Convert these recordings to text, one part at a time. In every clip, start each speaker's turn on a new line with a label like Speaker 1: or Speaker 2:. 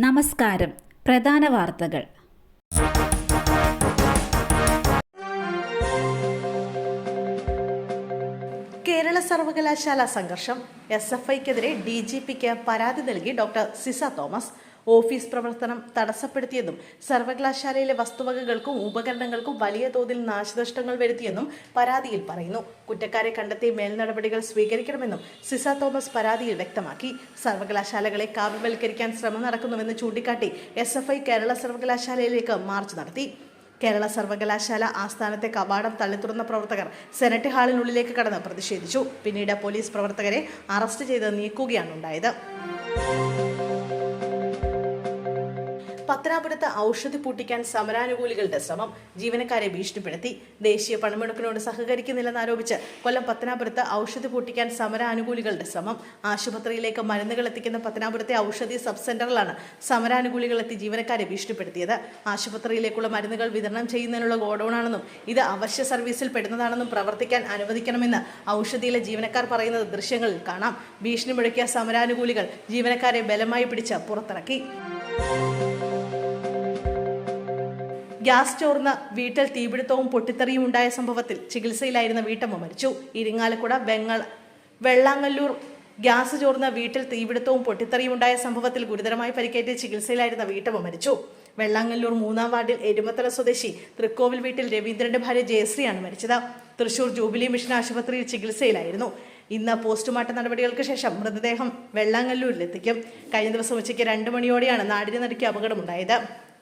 Speaker 1: നമസ്കാരം. പ്രധാന വാർത്തകൾ.
Speaker 2: കേരള സർവകലാശാല സംഘർഷം. SFIക്കെതിരെ DGPക്ക് പരാതി നൽകി ഡോക്ടർ സിസ തോമസ്. ഓഫീസ് പ്രവർത്തനം തടസ്സപ്പെടുത്തിയെന്നും സർവകലാശാലയിലെ വസ്തുവകകൾക്കും ഉപകരണങ്ങൾക്കും വലിയ തോതിൽ നാശനഷ്ടങ്ങൾ വരുത്തിയെന്നും പരാതിയിൽ പറയുന്നു. കുറ്റക്കാരെ കണ്ടെത്തി മേൽനടപടികൾ സ്വീകരിക്കണമെന്നും സിസ തോമസ് പരാതിയിൽ വ്യക്തമാക്കി. സർവകലാശാലകളെ കാവ്യവൽക്കരിക്കാൻ ശ്രമം നടക്കുന്നുവെന്ന് ചൂണ്ടിക്കാട്ടി SFI കേരള സർവകലാശാലയിലേക്ക് മാർച്ച് നടത്തി. കേരള സർവകലാശാല ആസ്ഥാനത്തെ കവാടം തള്ളിത്തുറന്ന പ്രവർത്തകർ സെനറ്റ് ഹാളിനുള്ളിലേക്ക് കടന്ന് പ്രതിഷേധിച്ചു. പിന്നീട് പോലീസ് പ്രവർത്തകരെ അറസ്റ്റ് ചെയ്ത് നീക്കുകയാണ് ഉണ്ടായത്. പത്തനാപുരത്ത് ഔഷധി പൂട്ടിക്കാൻ സമരാനുകൂലികളുടെ ശ്രമം. ജീവനക്കാരെ ഭീഷണിപ്പെടുത്തി. ദേശീയ പണമെടുപ്പിനോട് സഹകരിക്കുന്നില്ലെന്നാരോപിച്ച് കൊല്ലം പത്തനാപുരത്ത് ഔഷധി പൂട്ടിക്കാൻ സമരാനുകൂലികളുടെ ശ്രമം. ആശുപത്രിയിലേക്ക് മരുന്നുകൾ എത്തിക്കുന്ന പത്തനാപുരത്തെ ഔഷധി സബ് സെന്ററിലാണ് സമരാനുകൂലികൾ എത്തി ജീവനക്കാരെ ഭീഷണിപ്പെടുത്തിയത്. ആശുപത്രിയിലേക്കുള്ള മരുന്നുകൾ വിതരണം ചെയ്യുന്നതിനുള്ള ഗോഡൌണാണെന്നും ഇത് അവശ്യ സർവീസിൽ പെടുന്നതാണെന്നും പ്രവർത്തിക്കാൻ അനുവദിക്കണമെന്ന് ഔഷധിയിലെ ജീവനക്കാർ പറയുന്നത് ദൃശ്യങ്ങളിൽ കാണാം. ഭീഷണി മുഴക്കിയ സമരാനുകൂലികൾ ജീവനക്കാരെ ബലമായി പിടിച്ച് പുറത്തിറക്കി. ഗ്യാസ് ചോർന്ന വീട്ടിൽ തീപിടുത്തവും പൊട്ടിത്തെറിയും ഉണ്ടായ സംഭവത്തിൽ ചികിത്സയിലായിരുന്ന വീട്ടമ്മ മരിച്ചു. ഇരിങ്ങാലക്കുട വെള്ളാങ്ങല്ലൂർ ഗ്യാസ് ചോർന്ന വീട്ടിൽ തീപിടുത്തവും പൊട്ടിത്തെറിയും ഉണ്ടായ സംഭവത്തിൽ ഗുരുതരമായി പരിക്കേറ്റ് ചികിത്സയിലായിരുന്ന വീട്ടമ്മ മരിച്ചു. വെള്ളാങ്ങല്ലൂർ 3-ാം വാർഡിൽ എരുമത്തല സ്വദേശി തൃക്കോവിൽ വീട്ടിൽ രവീന്ദ്രന്റെ ഭാര്യ ജയശ്രീയാണ് മരിച്ചത്. തൃശൂർ ജൂബിലി മിഷൻ ആശുപത്രിയിൽ ചികിത്സയിലായിരുന്നു. ഇന്ന് പോസ്റ്റ്മോർട്ടം നടപടികൾക്ക് ശേഷം മൃതദേഹം വെള്ളാങ്ങല്ലൂരിലെത്തിക്കും. കഴിഞ്ഞ ദിവസം ഉച്ചയ്ക്ക് 2 മണിയോടെയാണ് നാടിന് നടുക്കിയ അപകടമുണ്ടായത്.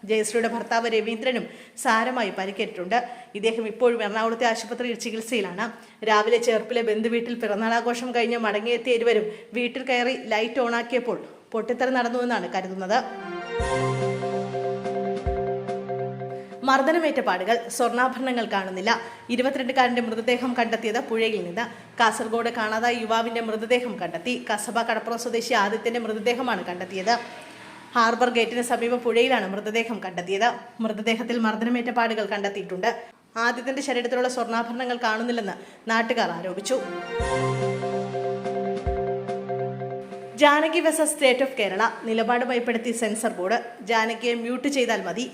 Speaker 2: ജയശ്രീയുടെ ഭർത്താവ് രവീന്ദ്രനും സാരമായി പരിക്കേറ്റിട്ടുണ്ട്. ഇദ്ദേഹം ഇപ്പോഴും എറണാകുളത്തെ ആശുപത്രിയിൽ ചികിത്സയിലാണ്. രാവിലെ ചേർപ്പിലെ ബന്ധുവീട്ടിൽ പിറന്നാളാഘോഷം കഴിഞ്ഞ് മടങ്ങിയെത്തിയ ഇരുവരും വീട്ടിൽ കയറി ലൈറ്റ് ഓണാക്കിയപ്പോൾ പൊട്ടിത്തെറി നടന്നുവെന്നാണ് കരുതുന്നത്. മർദ്ദനമേറ്റ പാടുകൾ. സ്വർണ്ണാഭരണങ്ങൾ കാണുന്നില്ല. 22-കാരന്റെ മൃതദേഹം കണ്ടെത്തിയത് പുഴയിൽ നിന്ന്. കാസർഗോഡ് കാണാതായ യുവാവിന്റെ മൃതദേഹം കണ്ടെത്തി. കസബ കടപ്പുറം സ്വദേശി ആദിത്യന്റെ മൃതദേഹമാണ് കണ്ടെത്തിയത്. ഹാർബർ ഗേറ്റിന് സമീപം പുഴയിലാണ് മൃതദേഹം കണ്ടെത്തിയത്. മൃതദേഹത്തിൽ മർദ്ദനമേറ്റ പാടുകൾ കണ്ടെത്തിയിട്ടുണ്ട്. ആദിത്യന്റെ ശരീരത്തിലുള്ള സ്വർണ്ണാഭരണങ്ങൾ കാണുന്നില്ലെന്ന് നാട്ടുകാർ ആരോപിച്ചു. Janaki vs state of Kerala. നിലപാട് ഭയപ്പെടുത്തി സെൻസർ ബോർഡ്. ജാനകിയെ മ്യൂട്ട് ചെയ്താൽ മതി.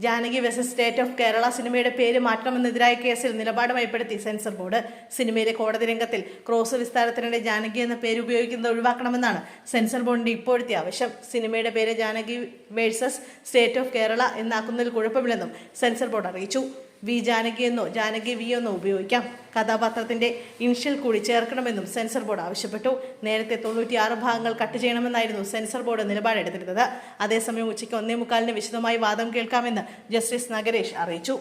Speaker 2: Janaki vs state of Kerala സിനിമയുടെ പേര് മാറ്റണമെന്നെതിരായ കേസിൽ നിലപാട് ഭയപ്പെടുത്തി സെൻസർ ബോർഡ്. സിനിമയിലെ കോടതി രംഗത്തിൽ ക്രോസ് വിസ്താരത്തിനിടെ ജാനകി എന്ന പേര് ഉപയോഗിക്കുന്നത് ഒഴിവാക്കണമെന്നാണ് സെൻസർ ബോർഡിന്റെ ഇപ്പോഴത്തെ ആവശ്യം. സിനിമയുടെ പേര് Janaki versus state of Kerala എന്നാക്കുന്നതിൽ കുഴപ്പമില്ലെന്നും സെൻസർ ബോർഡ് അറിയിച്ചു. വി ജാനകി എന്നോ ജാനകി വി എന്നോ ഉപയോഗിക്കാം. കഥാപാത്രത്തിന്റെ ഇനിഷ്യൽ കൂടി ചേർക്കണമെന്നും സെൻസർ ബോർഡ് ആവശ്യപ്പെട്ടു. നേരത്തെ 96 ഭാഗങ്ങൾ കട്ട് ചെയ്യണമെന്നായിരുന്നു സെൻസർ ബോർഡ് നിലപാടെടുത്തിരുന്നത്. അതേസമയം ഉച്ചയ്ക്ക് 1:45 വിശദമായി വാദം കേൾക്കാമെന്ന് ജസ്റ്റിസ് നഗരേഷ് അറിയിച്ചു.